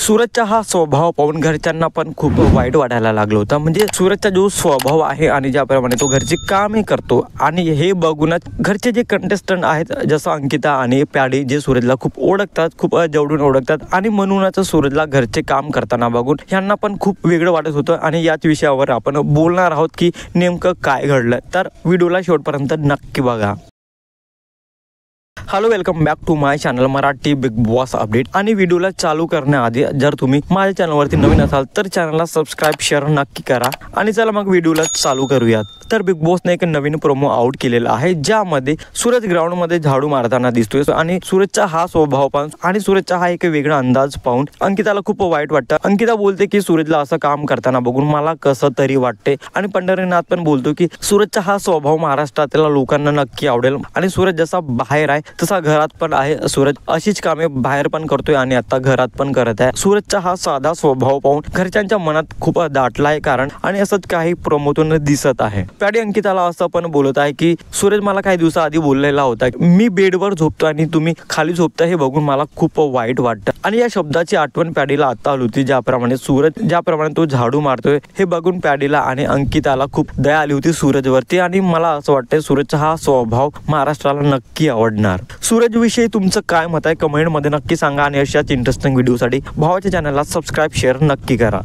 सूरजचा हा स्वभाव पाहून घरच्यांना पण खूप वाईट वाटायला लागलं होतं। म्हणजे सूरजचा जो स्वभाव आहे आणि ज्याप्रमाणे तो घरची कामे करतो आणि हे बघूनच घरचे जे कंटेस्टंट आहेत जसं अंकिता आणि प्याडी जे सूरजला खूप ओळखतात, खूप जवळून ओळखतात आणि म्हणूनच सूरजला घरचे काम करताना बघून यांना पण खूप वेगळं वाटत होतं। आणि याच विषयावर आपण बोलणार आहोत की नेमकं काय घडलं, तर व्हिडिओला शेवटपर्यंत नक्की बघा। Hello, welcome back to my channel Marathi Bigg Boss update. आणि व्हिडिओला चालू करण्याआधी जर तुम्ही माझ्या चॅनलवरती नवीन असाल तर चॅनलला सबस्क्राईब शेअर नक्की करा। आणि चला मग व्हिडिओला चालू करूयात। तर बिग बॉसने एक नवीन प्रोमो आउट केलेला आहे ज्यामध्ये सूरज ग्राउंड मध्ये झाडू मारताना दिसतोय आणि सूरजचा हा स्वभाव पाहून आणि सूरजचा हा एक वेगळा अंदाज पाहून अंकिताला खूप वाईट वाटतं। अंकिता बोलते की सूरजला असं काम करताना बघून मला कसं तरी वाटते। आणि पंढरीनाथ पण बोलतो की सूरजचा हा स्वभाव महाराष्ट्रातल्या लोकांना नक्की आवडेल आणि सूरज जसा बाहेर आहे तसा घरात पण आहे। सूरज अशीच कामे बाहेर पण करतोय आणि आता घरात पण करत आहे। सूरजचा हा साधा स्वभाव पाहून घरच्यांच्या मनात खूप दाटला आहे कारण आणि असंच काही प्रोमोतून दिसत आहे। प्याडी अंकिताला असं पण बोलत आहे की सूरज मला काही दिवसाआधी बोललेला होता मी बेडवर झोपतो आणि तुम्ही खाली झोपता, हे बघून मला खूप वाईट वाटतं। आणि या शब्दाची आठवण प्याडीला आता आली होती ज्याप्रमाणे तो झाडू मारतोय हे बघून प्याडीला आणि अंकिताला खूप दया आली होती सूरजवरती। आणि मला असं वाटतंय सूरजचा हा स्वभाव महाराष्ट्राला नक्की आवडणार। सूरज विषयी तुमचं काय मत आहे कमेंट मध्ये नक्की सांगा आणि अशाच इंटरेस्टिंग व्हिडिओसाठी भावाच्या चॅनलला सबस्क्राईब शेअर नक्की करा।